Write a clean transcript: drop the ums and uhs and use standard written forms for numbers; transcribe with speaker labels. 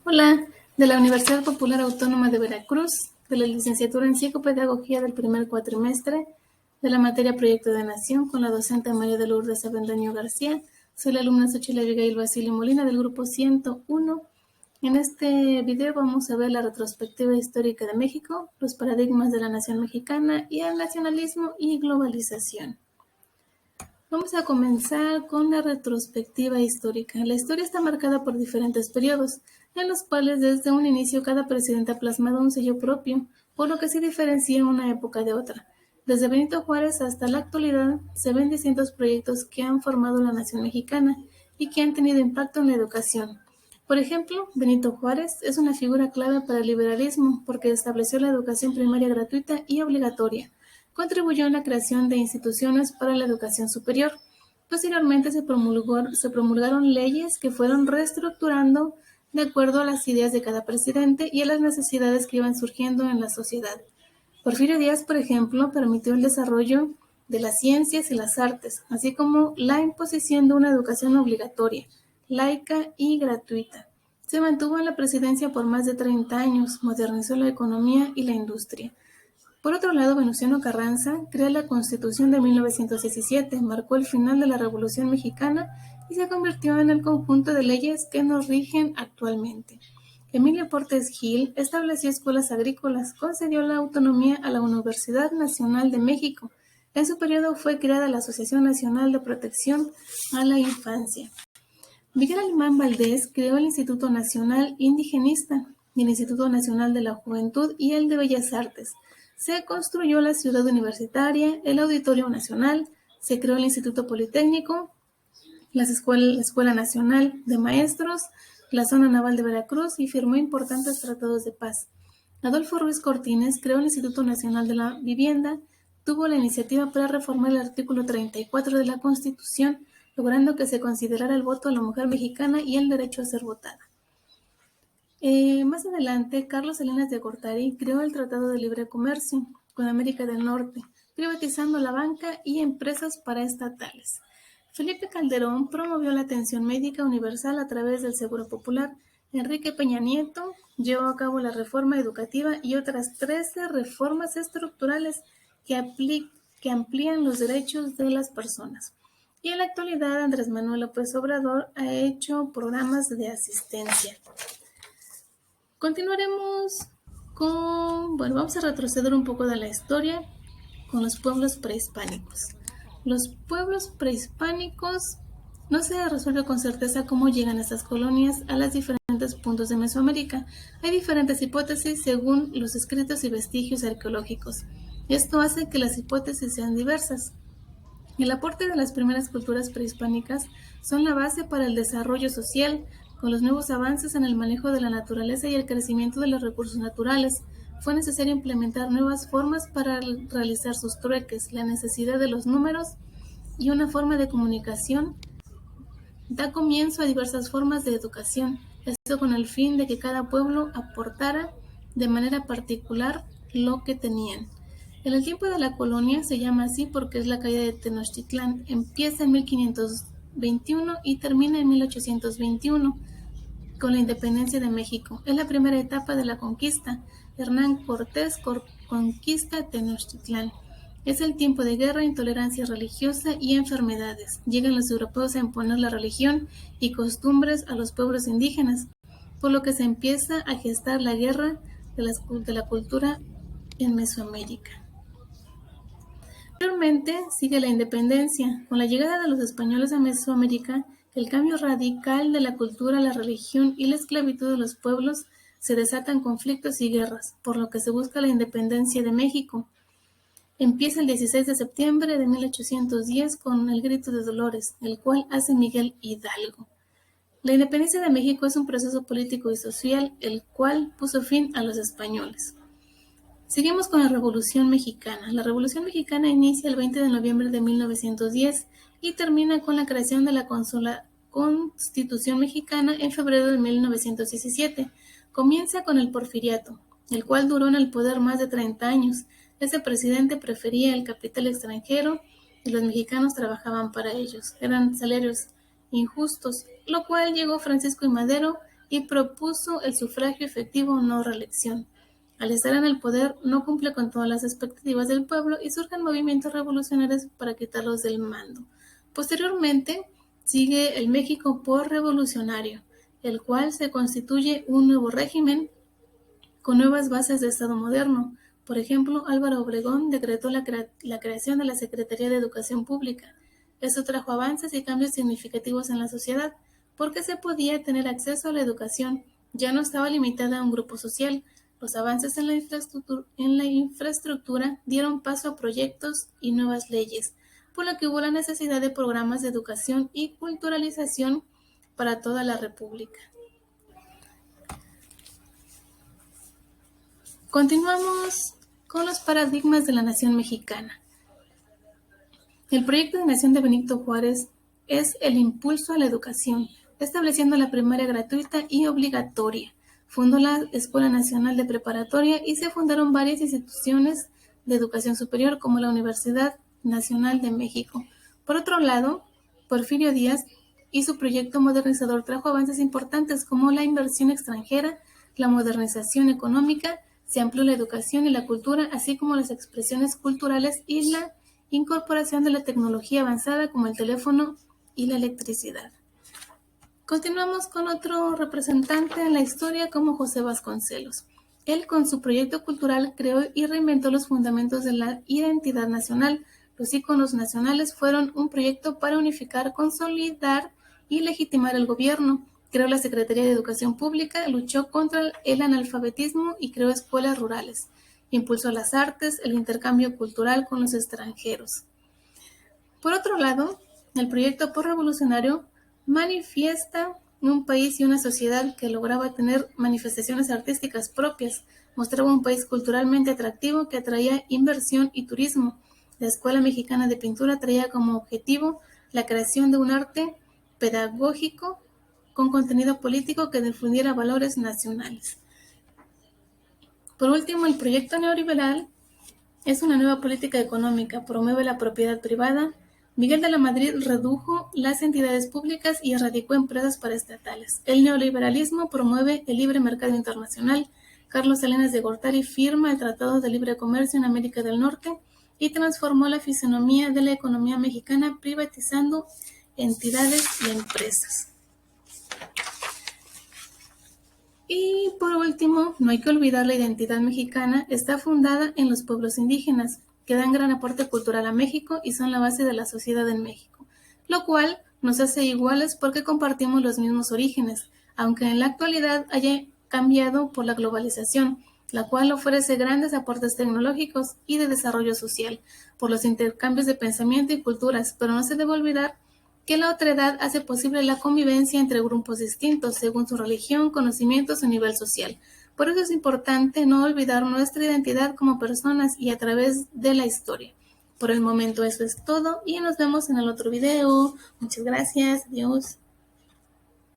Speaker 1: Hola, de la Universidad Popular Autónoma de Veracruz, de la licenciatura en Psicopedagogía del primer cuatrimestre, de la materia Proyecto de Nación, con la docente María de Lourdes Avendaño García. Soy la alumna Xochitl Abigail Basilio Molina del grupo 101. En este video vamos a ver la retrospectiva histórica de México, los paradigmas de la nación mexicana y el nacionalismo y globalización. Vamos a comenzar con la retrospectiva histórica. La historia está marcada por diferentes periodos, en los cuales desde un inicio cada presidente ha plasmado un sello propio, por lo que se diferencia una época de otra. Desde Benito Juárez hasta la actualidad se ven distintos proyectos que han formado la nación mexicana y que han tenido impacto en la educación. Por ejemplo, Benito Juárez es una figura clave para el liberalismo porque estableció la educación primaria gratuita y obligatoria. Contribuyó en la creación de instituciones para la educación superior. Posteriormente se promulgaron leyes que fueron reestructurando de acuerdo a las ideas de cada presidente y a las necesidades que iban surgiendo en la sociedad. Porfirio Díaz, por ejemplo, permitió el desarrollo de las ciencias y las artes, así como la imposición de una educación obligatoria, laica y gratuita. Se mantuvo en la presidencia por más de 30 años, modernizó la economía y la industria. Por otro lado, Venustiano Carranza crea la Constitución de 1917, marcó el final de la Revolución Mexicana y se convirtió en el conjunto de leyes que nos rigen actualmente. Emilio Portes Gil estableció escuelas agrícolas, concedió la autonomía a la Universidad Nacional de México. En su periodo fue creada la Asociación Nacional de Protección a la Infancia. Miguel Alemán Valdés creó el Instituto Nacional Indigenista, el Instituto Nacional de la Juventud y el de Bellas Artes. Se construyó la Ciudad Universitaria, el Auditorio Nacional, se creó el Instituto Politécnico, la Escuela Nacional de Maestros, la Zona Naval de Veracruz y firmó importantes tratados de paz. Adolfo Ruiz Cortines creó el Instituto Nacional de la Vivienda, tuvo la iniciativa para reformar el artículo 34 de la Constitución, logrando que se considerara el voto a la mujer mexicana y el derecho a ser votada. Más adelante, Carlos Salinas de Gortari creó el Tratado de Libre Comercio con América del Norte, privatizando la banca y empresas paraestatales. Felipe Calderón promovió la atención médica universal a través del Seguro Popular. Enrique Peña Nieto llevó a cabo la reforma educativa y otras 13 reformas estructurales que amplían los derechos de las personas. Y en la actualidad, Andrés Manuel López Obrador ha hecho programas de asistencia. Continuaremos vamos a retroceder un poco de la historia con los pueblos prehispánicos. Los pueblos prehispánicos no se resuelve con certeza cómo llegan estas colonias a los diferentes puntos de Mesoamérica. Hay diferentes hipótesis según los escritos y vestigios arqueológicos. Esto hace que las hipótesis sean diversas. El aporte de las primeras culturas prehispánicas son la base para el desarrollo social, con los nuevos avances en el manejo de la naturaleza y el crecimiento de los recursos naturales. Fue necesario implementar nuevas formas para realizar sus trueques, la necesidad de los números y una forma de comunicación da comienzo a diversas formas de educación, esto con el fin de que cada pueblo aportara de manera particular lo que tenían. En el tiempo de la colonia se llama así porque es la caída de Tenochtitlán, empieza en 1521 y termina en 1821 con la independencia de México. Es la primera etapa de la conquista. Hernán Cortés conquista Tenochtitlán. Es el tiempo de guerra, intolerancia religiosa y enfermedades. Llegan los europeos a imponer la religión y costumbres a los pueblos indígenas, por lo que se empieza a gestar la guerra de la cultura en Mesoamérica. Posteriormente sigue la independencia. Con la llegada de los españoles a Mesoamérica, el cambio radical de la cultura, la religión y la esclavitud de los pueblos, se desatan conflictos y guerras, por lo que se busca la independencia de México. Empieza el 16 de septiembre de 1810 con el Grito de Dolores, el cual hace Miguel Hidalgo. La independencia de México es un proceso político y social, el cual puso fin a los españoles. Seguimos con la Revolución Mexicana. La Revolución Mexicana inicia el 20 de noviembre de 1910 y termina con la creación de la Constitución Mexicana en febrero de 1917. Comienza con el Porfiriato, el cual duró en el poder más de 30 años. Ese presidente prefería el capital extranjero y los mexicanos trabajaban para ellos. Eran salarios injustos lo cual llegó Francisco I. Madero y propuso el sufragio efectivo o no reelección. Al estar en el poder, no cumple con todas las expectativas del pueblo y surgen movimientos revolucionarios para quitarlos del mando. Posteriormente, sigue el México postrevolucionario, el cual se constituye un nuevo régimen con nuevas bases de Estado moderno. Por ejemplo, Álvaro Obregón decretó la creación de la Secretaría de Educación Pública. Esto trajo avances y cambios significativos en la sociedad, porque se podía tener acceso a la educación, ya no estaba limitada a un grupo social. Los avances en la infraestructura dieron paso a proyectos y nuevas leyes, por lo que hubo la necesidad de programas de educación y culturalización para toda la República. Continuamos con los paradigmas de la nación mexicana. El proyecto de nación de Benito Juárez es el impulso a la educación, estableciendo la primaria gratuita y obligatoria. Fundó la Escuela Nacional de Preparatoria y se fundaron varias instituciones de educación superior como la Universidad Nacional de México. Por otro lado, Porfirio Díaz y su proyecto modernizador trajo avances importantes como la inversión extranjera, la modernización económica, se amplió la educación y la cultura, así como las expresiones culturales y la incorporación de la tecnología avanzada como el teléfono y la electricidad. Continuamos con otro representante en la historia como José Vasconcelos. Él, con su proyecto cultural, creó y reinventó los fundamentos de la identidad nacional. Los íconos nacionales fueron un proyecto para unificar, consolidar y legitimar el gobierno. Creó la Secretaría de Educación Pública, luchó contra el analfabetismo y creó escuelas rurales. Impulsó las artes, el intercambio cultural con los extranjeros. Por otro lado, el proyecto postrevolucionario manifiesta un país y una sociedad que lograba tener manifestaciones artísticas propias, mostraba un país culturalmente atractivo que atraía inversión y turismo. La Escuela Mexicana de Pintura traía como objetivo la creación de un arte pedagógico con contenido político que difundiera valores nacionales. Por último, el proyecto neoliberal es una nueva política económica, promueve la propiedad privada. Miguel de la Madrid redujo las entidades públicas y erradicó empresas paraestatales. El neoliberalismo promueve el libre mercado internacional. Carlos Salinas de Gortari firma el Tratado de Libre Comercio en América del Norte y transformó la fisonomía de la economía mexicana privatizando entidades y empresas. Y por último, no hay que olvidar la identidad mexicana está fundada en los pueblos indígenas, que dan gran aporte cultural a México y son la base de la sociedad en México, lo cual nos hace iguales porque compartimos los mismos orígenes, aunque en la actualidad haya cambiado por la globalización, la cual ofrece grandes aportes tecnológicos y de desarrollo social, por los intercambios de pensamiento y culturas, pero no se debe olvidar que la otredad hace posible la convivencia entre grupos distintos según su religión, conocimientos o nivel social. Por eso es importante no olvidar nuestra identidad como personas y a través de la historia. Por el momento eso es todo y nos vemos en el otro video. Muchas gracias. Adiós.